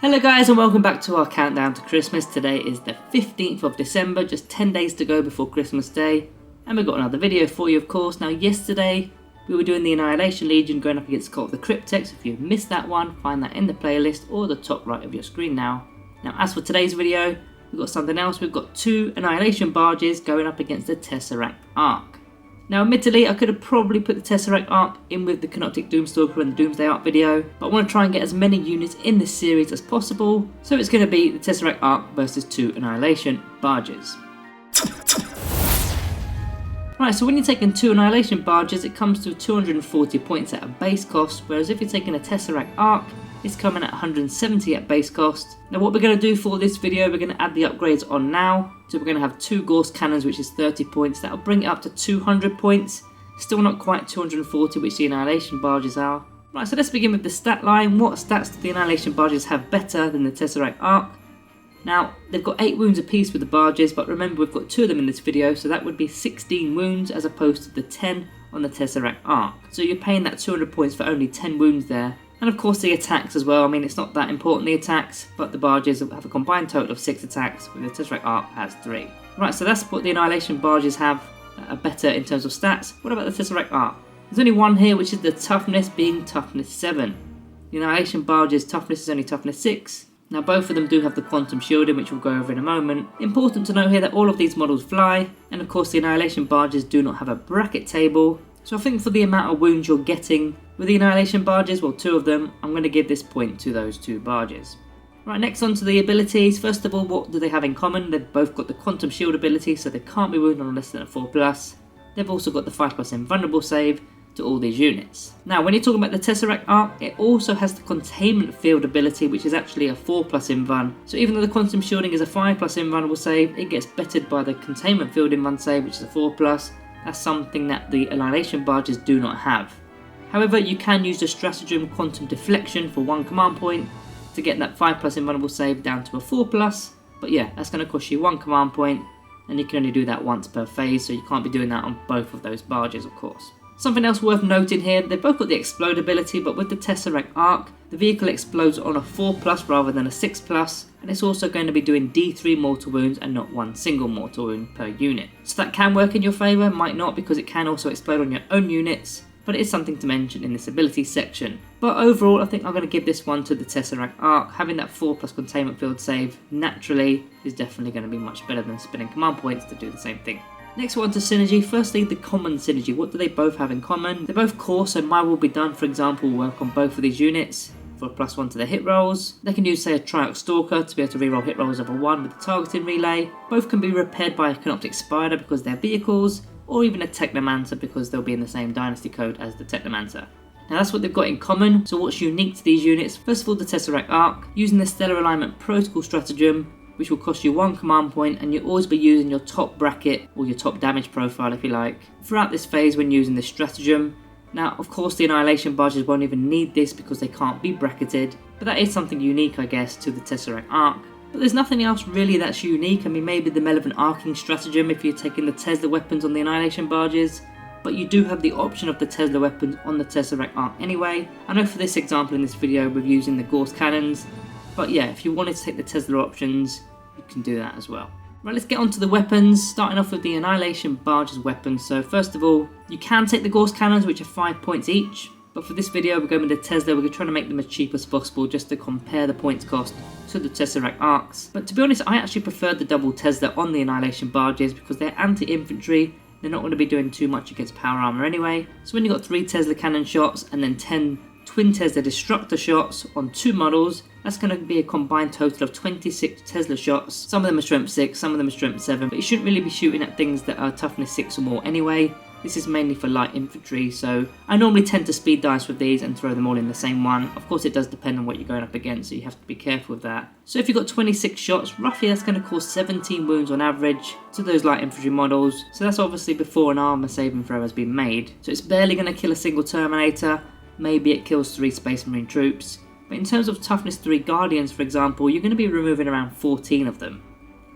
Hello guys and welcome back to our countdown to Christmas. Today is the 15th of December, just 10 days to go before Christmas Day. And we've got another video for you of course. Now yesterday we were doing the Annihilation Legion going up against Cult of the Cryptex. If you've missed that one, find that in the playlist or the top right of your screen now. Now as for today's video, we've got something else. We've got two Annihilation Barges going up against the Tesseract Ark. Now admittedly, I could have probably put the Tesseract Ark in with the Canoptic Doomstalker and the Doomsday Ark video, but I want to try and get as many units in this series as possible, so it's going to be the Tesseract Ark versus two Annihilation Barges. Right, so when you're taking two Annihilation Barges, it comes to 240 points at a base cost, whereas if you're taking a Tesseract Ark, it's coming at 170 at base cost. Now what we're going to do for this video, we're going to add the upgrades on now. So we're going to have two Gauss Cannons, which is 30 points. That'll bring it up to 200 points. Still not quite 240, which the Annihilation Barges are. Right, so let's begin with the stat line. What stats do the Annihilation Barges have better than the Tesseract Ark? Now, they've got 8 wounds apiece with the barges, but remember we've got 2 of them in this video, so that would be 16 wounds as opposed to the 10 on the Tesseract Ark. So you're paying that 200 points for only 10 wounds there. And of course the attacks as well. I mean, it's not that important, the attacks, but the barges have a combined total of 6 attacks, where the Tesseract Ark has 3. Right, so that's what the Annihilation Barges have better in terms of stats. What about the Tesseract Ark? There's only one here, which is the toughness being toughness 7. The Annihilation Barges toughness is only toughness 6. Now both of them do have the quantum shielding, which we'll go over in a moment. Important to note here that all of these models fly, and of course the Annihilation Barges do not have a bracket table. So I think for the amount of wounds you're getting with the Annihilation Barges, well 2 of them, I'm going to give this point to those 2 barges. Right, next on to the abilities. First of all, what do they have in common? They've both got the Quantum Shield ability, so they can't be wounded on less than a 4+. They've also got the 5+ invulnerable save to all these units. Now when you're talking about the Tesseract Ark, it also has the Containment Field ability, which is actually a 4+ invuln. So even though the Quantum Shielding is a 5+ invulnerable save, it gets bettered by the Containment Field invuln save, which is a 4+. That's something that the Annihilation Barges do not have. However, you can use the Stratagem Quantum Deflection for 1 command point to get that 5+ invulnerable save down to a 4+. But yeah, that's going to cost you 1 command point, and you can only do that once per phase, so you can't be doing that on both of those barges, of course. Something else worth noting here, they've both got the Explode ability, but with the Tesseract Ark, the vehicle explodes on a 4+ rather than a 6+, and it's also going to be doing D3 mortal wounds and not 1 single mortal wound per unit. So that can work in your favour, might not, because it can also explode on your own units, but it is something to mention in this ability section. But overall, I think I'm going to give this one to the Tesseract Ark. Having that 4+ containment field save naturally is definitely going to be much better than spending command points to do the same thing. Next one to synergy. Firstly, the common synergy. What do they both have in common? They're both core, so My Will Be Done, for example, will work on both of these units for a +1 to their hit rolls. They can use, say, a Triarch Stalker to be able to reroll hit rolls over 1 with the targeting relay. Both can be repaired by a Canoptic Spider because they're vehicles, or even a Technomancer because they'll be in the same dynasty code as the Technomancer. Now that's what they've got in common. So what's unique to these units? First of all, the Tesseract Ark, using the Stellar Alignment Protocol Stratagem, which will cost you 1 command point, and you'll always be using your top bracket or your top damage profile if you like throughout this phase when using this stratagem. Now of course the Annihilation Barges won't even need this because they can't be bracketed, but that is something unique I guess to the Tesseract Ark. But there's nothing else really that's unique. I mean, maybe the Malevolent Arcing stratagem if you're taking the Tesla weapons on the Annihilation Barges, but you do have the option of the Tesla weapons on the Tesseract Ark anyway. I know for this example in this video we're using the Gauss Cannons, but yeah, if you wanted to take the Tesla options, you can do that as well. Right, let's get on to the weapons, starting off with the Annihilation Barge's weapons. So first of all, you can take the Gauss Cannons, which are 5 points each, but for this video we're going with the Tesla. We're trying to make them as cheap as possible just to compare the points cost to the Tesseract Arks. But to be honest, I actually prefer the double Tesla on the Annihilation Barges because they're anti-infantry. They're not going to be doing too much against power armor anyway. So when you've got 3 Tesla cannon shots and then 10 Twin Tesla Destructor shots on 2 models, that's going to be a combined total of 26 Tesla shots. Some of them are strength 6, some of them are strength 7, but you shouldn't really be shooting at things that are toughness 6 or more anyway. This is mainly for light infantry, so I normally tend to speed dice with these and throw them all in the same one. Of course it does depend on what you're going up against, so you have to be careful with that. So if you've got 26 shots, roughly that's going to cause 17 wounds on average to those light infantry models. So that's obviously before an armor saving throw has been made. So it's barely going to kill a single Terminator. Maybe it kills 3 Space Marine troops. But in terms of toughness 3 Guardians, for example, you're going to be removing around 14 of them,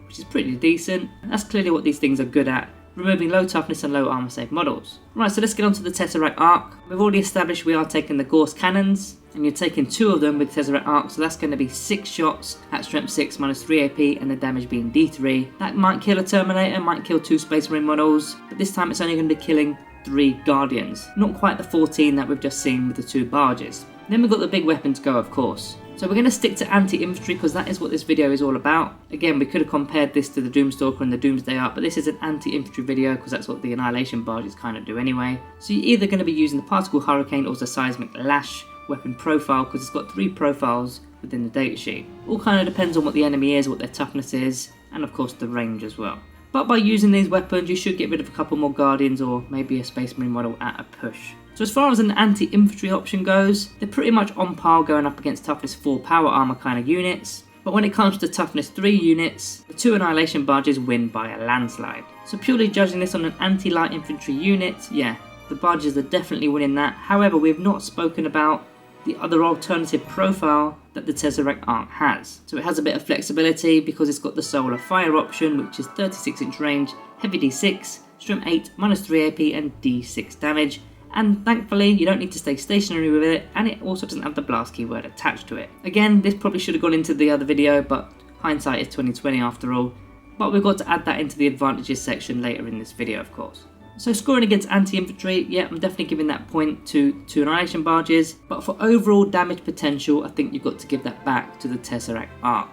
which is pretty decent. And that's clearly what these things are good at, removing low toughness and low armor save models. Right, so let's get on to the Tesseract Ark. We've already established we are taking the Gauss Cannons. and you're taking 2 of them with Tesseract Ark, so that's going to be 6 shots at strength 6 minus 3 AP and the damage being D3. That might kill a Terminator, might kill 2 Space Marine models, but this time it's only going to be killing 3 Guardians. Not quite the 14 that we've just seen with the 2 barges. Then we've got the big weapon to go, of course. So we're going to stick to anti-infantry because that is what this video is all about. Again, we could have compared this to the Doomstalker and the Doomsday Ark, but this is an anti-infantry video because that's what the Annihilation Barges kind of do anyway. So you're either going to be using the Particle Hurricane or the Seismic Lash weapon profile because it's got 3 profiles within the datasheet. All kind of depends on what the enemy is, what their toughness is, and of course the range as well. But by using these weapons, you should get rid of a couple more Guardians or maybe a Space Marine model at a push. So as far as an anti-infantry option goes, they're pretty much on par going up against toughness 4 power armor kind of units. But when it comes to toughness 3 units, the 2 Annihilation Barges win by a landslide. So purely judging this on an anti-light infantry unit, yeah, the Barges are definitely winning that. However, we have not spoken about the other alternative profile that the Tesseract Ark has. So it has a bit of flexibility because it's got the Solar Fire option, which is 36-inch range, heavy D6, strength 8, minus 3 AP and D6 damage. And thankfully you don't need to stay stationary with it, and it also doesn't have the blast keyword attached to it. Again, this probably should have gone into the other video, but hindsight is 2020 after all. But we've got to add that into the advantages section later in this video, of course. So scoring against anti-infantry, yeah, I'm definitely giving that point to Annihilation Barges, but for overall damage potential, I think you've got to give that back to the Tesseract Ark.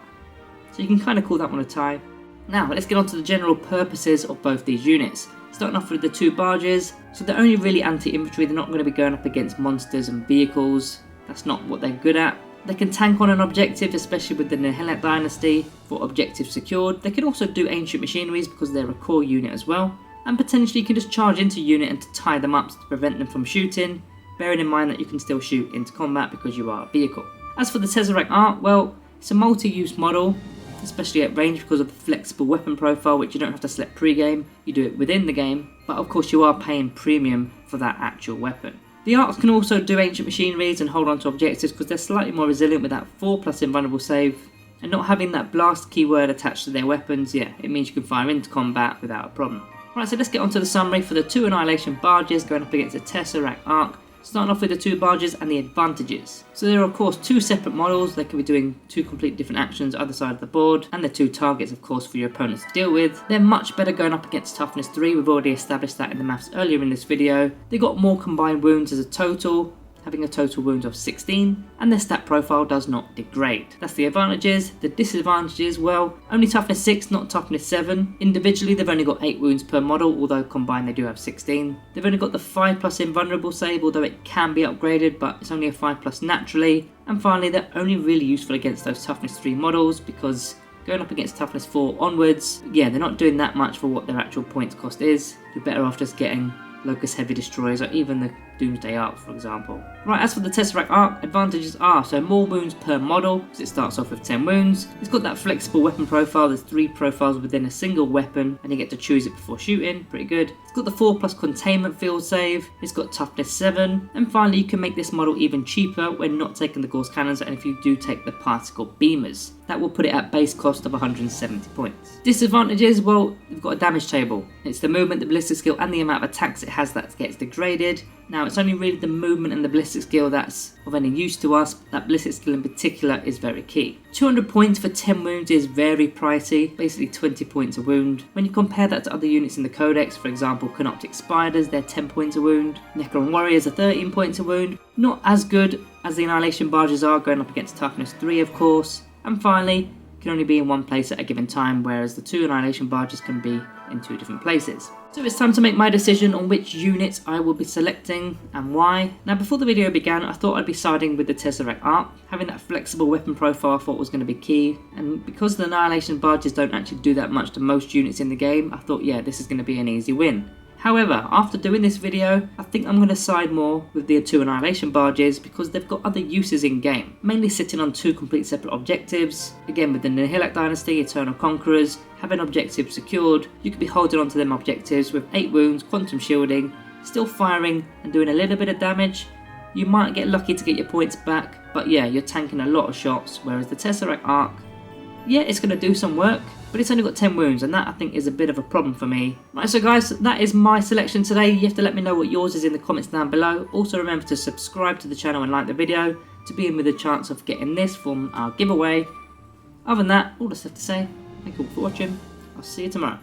So you can kind of call that one a tie. Now, let's get on to the general purposes of both these units. Starting off with the 2 barges, so they're only really anti-infantry, they're not going to be going up against monsters and vehicles, that's not what they're good at. They can tank on an objective, especially with the Necron dynasty, for objectives secured. They can also do ancient machineries because they're a core unit as well. And potentially you can just charge into unit and to tie them up to prevent them from shooting, bearing in mind that you can still shoot into combat because you are a vehicle. As for the Tesseract Ark, well, it's a multi-use model, especially at range because of the flexible weapon profile, which you don't have to select pre-game, you do it within the game, but of course you are paying premium for that actual weapon. The Arks can also do ancient machineries and hold on to objectives because they're slightly more resilient with that 4+ invulnerable save, and not having that blast keyword attached to their weapons, yeah, it means you can fire into combat without a problem. Right, so let's get on to the summary for the 2 Annihilation Barges going up against the Tesseract Ark. Starting off with the 2 barges and the advantages. So there are of course 2 separate models, they can be doing 2 completely different actions either side of the board, and the 2 targets of course for your opponents to deal with. They're much better going up against toughness 3, we've already established that in the maths earlier in this video. They got more combined wounds as a total, having a total wound of 16, and their stat profile does not degrade. That's the advantages. The disadvantages, well, only toughness 6, not toughness 7. Individually they've only got 8 wounds per model, although combined they do have 16. They've only got the 5+ invulnerable save, although it can be upgraded, but it's only a 5+ naturally. And finally, they're only really useful against those toughness 3 models because going up against toughness 4 onwards, yeah, they're not doing that much for what their actual points cost is. You're better off just getting Locust Heavy Destroyers or even the Doomsday Ark, for example. Right, as for the Tesseract Ark, advantages are so more wounds per model, because it starts off with 10 wounds. It's got that flexible weapon profile, there's 3 profiles within a single weapon, and you get to choose it before shooting, pretty good. It's got the 4+ containment field save, it's got toughness 7, and finally you can make this model even cheaper when not taking the Gauss cannons and if you do take the particle beamers. That will put it at base cost of 170 points. Disadvantages, well, you've got a damage table. It's the movement, the ballistic skill, and the amount of attacks it has that gets degraded. Now, it's only really the movement and the ballistic skill that's of any use to us. That ballistic skill in particular is very key. 200 points for 10 wounds is very pricey, basically 20 points a wound. When you compare that to other units in the Codex, for example, Canoptic Spiders, they're 10 points a wound. Necron Warriors are 13 points a wound. Not as good as the Annihilation Barges are, going up against Toughness 3, of course. And finally, can only be in one place at a given time, whereas the 2 Annihilation Barges can be in 2 different places. So it's time to make my decision on which units I will be selecting and why. Now, before the video began, I thought I'd be siding with the Tesseract Ark. Having that flexible weapon profile I thought was going to be key, and because the Annihilation Barges don't actually do that much to most units in the game, I thought, yeah, this is going to be an easy win. However, after doing this video, I think I'm going to side more with the 2 Annihilation Barges because they've got other uses in game, mainly sitting on 2 complete separate objectives. Again, with the Necron Dynasty, Eternal Conquerors, having objectives secured, you could be holding on to them objectives with 8 wounds, quantum shielding, still firing and doing a little bit of damage. You might get lucky to get your points back, but yeah, you're tanking a lot of shots, whereas the Tesseract Ark, yeah, it's going to do some work, but it's only got 10 wounds, and that I think is a bit of a problem for me. Right, so guys, that is my selection today. You have to let me know what yours is in the comments down below. Also remember to subscribe to the channel and like the video. to be in with a chance of getting this from our giveaway. Other than that, all that's left to say, thank you all for watching. I'll see you tomorrow.